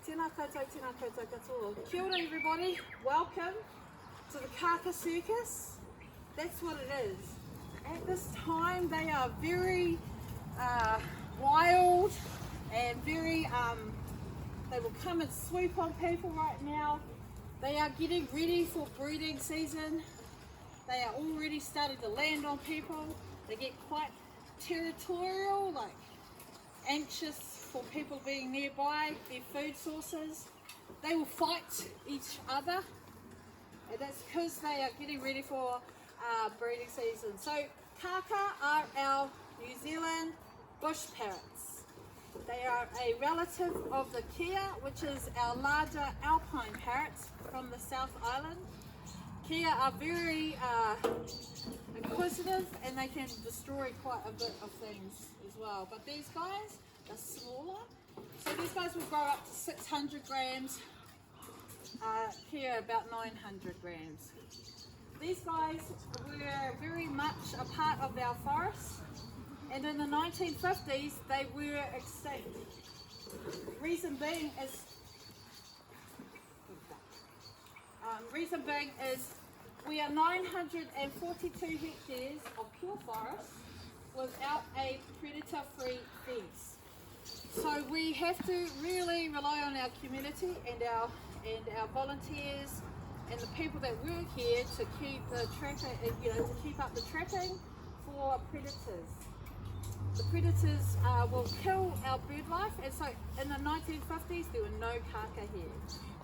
Tēnā koutou katoa. Kia ora everybody, welcome to the Kākā circus. That's what it is. At this time they are very wild and very, they will come and swoop on people right now. They are getting ready for breeding season. They are already starting to land on people. They get quite territorial, like anxious for people being nearby, their food sources. They will fight each other, and that's because they are getting ready for breeding season. So Kākā are our New Zealand bush parrots. They are a relative of the kea, which is our larger alpine parrots from the South Island. Kea are very inquisitive and they can destroy quite a bit of things as well. But these guys are smaller. So these guys will grow up to 600 grams. Kea about 900 grams. These guys were very much a part of our forest, and in the 1950s they were extinct. Reason being is we are 942 hectares of pure forest without a predator-free fence. So we have to really rely on our community and our volunteers and the people that work here to keep the to keep up the trapping for predators. The predators will kill our bird life, and so in the 1950s there were no Kākā here.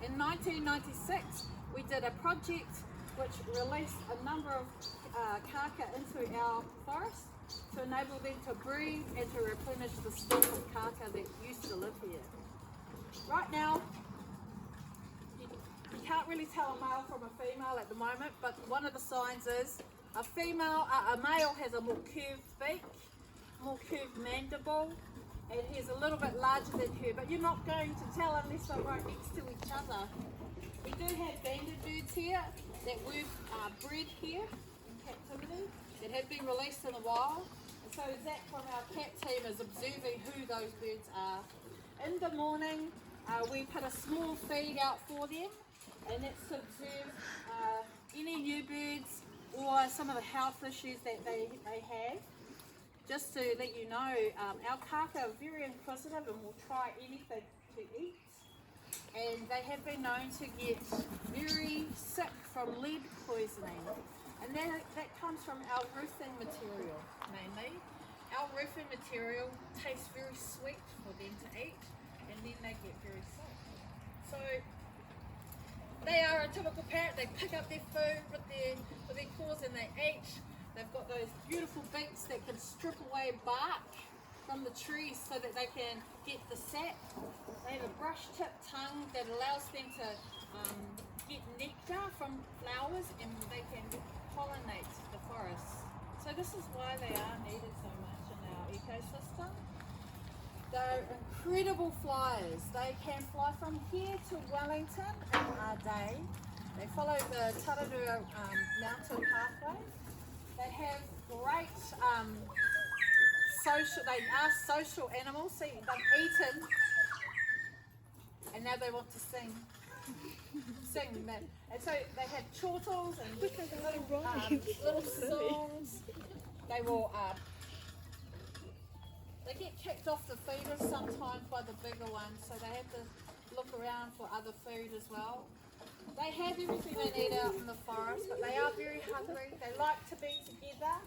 In 1996 we did a project which released a number of Kākā into our forest to enable them to breed and to replenish the stock of Kākā that used to live here. Right now, you can't really tell a male from a female at the moment, but one of the signs is a male has a more curved beak, more curved mandible, and he's a little bit larger than her, but you're not going to tell unless they're right next to each other. We do have banded birds here that we've bred here in captivity that have been released in the wild. And so Zach from our cat team is observing who those birds are. In the morning we put a small feed out for them, and that's to observe any new birds or some of the health issues that they have. Just to let you know, our Kākā are very inquisitive and will try anything to eat. And they have been known to get very sick from lead poisoning. And that comes from our roofing material, mainly. Our roofing material tastes very sweet for them to eat, and then they get very sick. So they are a typical parrot. They pick up their food with their claws and they eat. They've got those beautiful beaks that can strip away bark from the trees so that they can get the sap. They have a brush-tipped tongue that allows them to get nectar from flowers, and they can pollinate the forest. So this is why they are needed so much in our ecosystem. They're incredible flyers. They can fly from here to Wellington in a day. They follow the Tararua mountain pathway. They have great they are social animals. See, they've eaten and now they want to sing. And so they have chortles and little songs. They will they get kicked off the feeders sometimes by the bigger ones, so they have to look around for other food as well. They have everything they need out in the forest, but they are very hungry. They like to be together.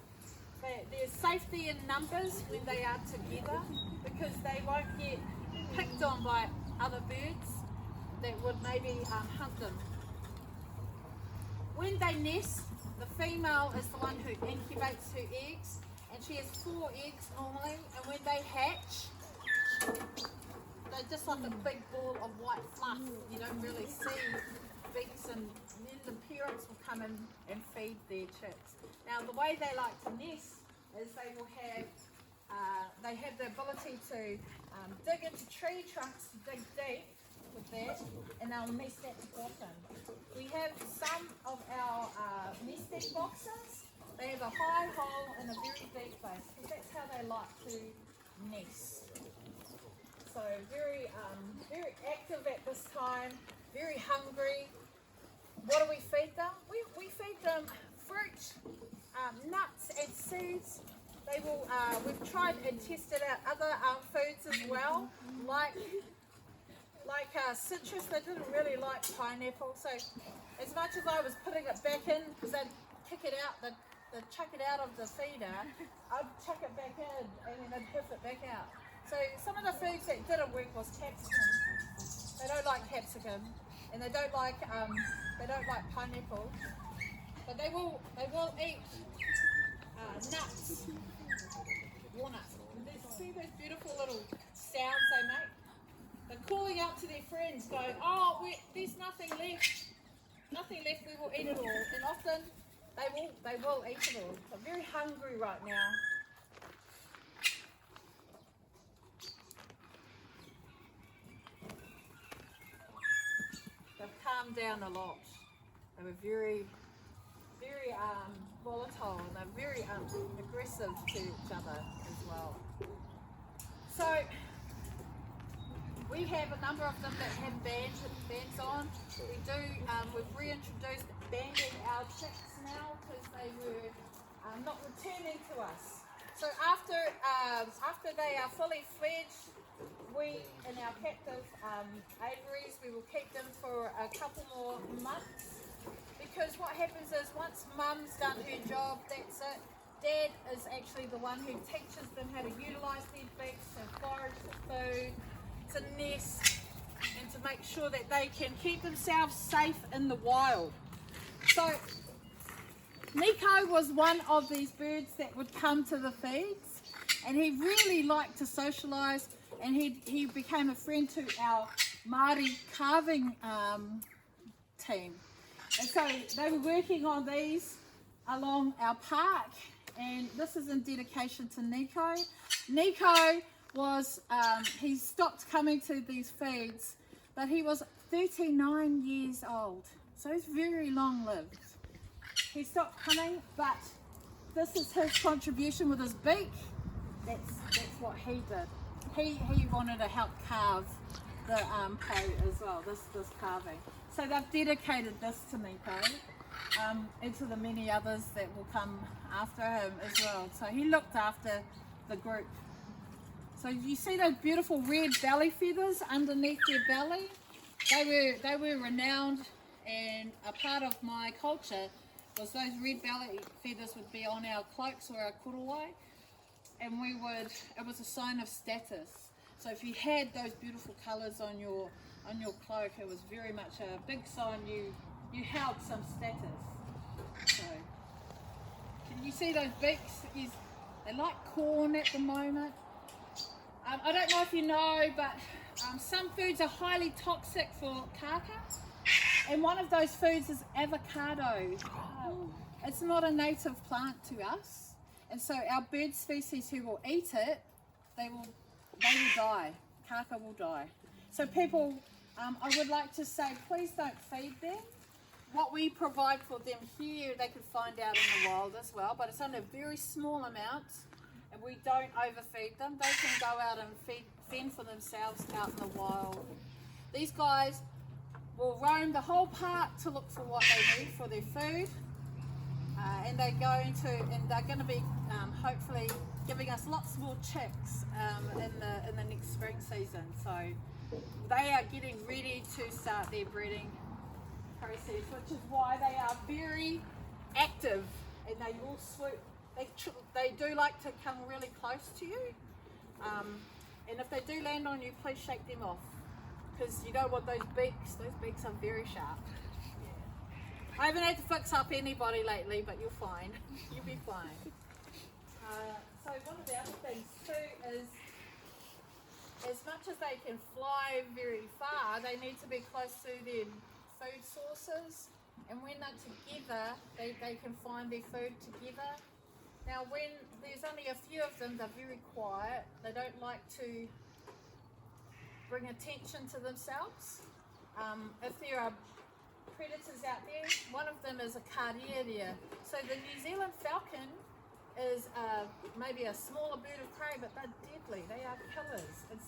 There's safety in numbers when they are together, because they won't get picked on by other birds that would maybe hunt them. When they nest, the female is the one who incubates her eggs, and she has 4 eggs normally, and when they hatch, they're just like a big ball of white fluff. You don't really see beaks, and then the parents will come in and feed their chicks. Now the way they like to nest is they will have the ability to dig into tree trunks, dig deep with that, and they'll nest at the bottom. We have some of our nesting boxes. They have a high hole and a very deep base, because that's how they like to nest. so very active at this time, very hungry. What do we feed them? We feed them fruit, nuts and seeds. They will. We've tried and tested out other foods as well, like citrus. They didn't really like pineapple, so as much as I was putting it back in, because they'd kick it out, they'd chuck it out of the feeder, I'd chuck it back in and then they'd whip it back out. So some of the foods that didn't work was capsicum. They don't like capsicum, and they don't like pineapple, but they will eat nuts, walnuts. See those beautiful little sounds they make? They're calling out to their friends, going, "Oh, there's nothing left. Nothing left. We will eat it all." And often they will eat it all. They're very hungry right now. They've calmed down a lot. They were very volatile, and they're very aggressive to each other as well. So we have a number of them that have bands on. We do. We've reintroduced banding our chicks now because they were not returning to us. So after they are fully fledged, we in our captive aviaries, we will keep them for a couple more months. Because what happens is once mum's done her job, that's it. Dad is actually the one who teaches them how to utilise their beaks, to forage for food, to nest, and to make sure that they can keep themselves safe in the wild. So Nico was one of these birds that would come to the feeds, and he really liked to socialise, and he became a friend to our Māori carving team. And so they were working on these along our park, and this is in dedication to Nico. Nico was, he stopped coming to these feeds, but he was 39 years old, so he's very long lived. He stopped coming, but this is his contribution with his beak. That's what he did. He wanted to help carve the pole as well, this carving. So they've dedicated this to Nico, and to the many others that will come after him as well. So he looked after the group. So you see those beautiful red belly feathers underneath their belly? They were renowned, and a part of my culture was those red belly feathers would be on our cloaks or our kuruwai, and it was a sign of status. So if you had those beautiful colours on your cloak, it was very much a big sign you held some status. So can you see those beaks? They like corn at the moment. I don't know if you know, but some foods are highly toxic for Kākā, and one of those foods is avocado. It's not a native plant to us, and so our bird species who will eat it, they will die. Kākā will die. So people, I would like to say, please don't feed them. What we provide for them here, they can find out in the wild as well, but it's only a very small amount, and we don't overfeed them. They can go out and fend for themselves out in the wild. These guys will roam the whole park to look for what they need for their food, and they're going to be hopefully giving us lots more chicks in the next spring season. So they are getting ready to start their breeding process, which is why they are very active, and they will swoop. They do like to come really close to you, and if they do land on you, please shake them off, because you don't want those beaks are very sharp. Yeah. I haven't had to fix up anybody lately, but you'll be fine. So one of the other things too is, as much as they can fly very far, they need to be close to their food sources, and when they're together, they can find their food together. Now when there's only a few of them, they're very quiet. They don't like to bring attention to themselves. If there are predators out there, one of them is a kāriere. So the New Zealand falcon is maybe a smaller bird of prey, but they're deadly. They are killers, and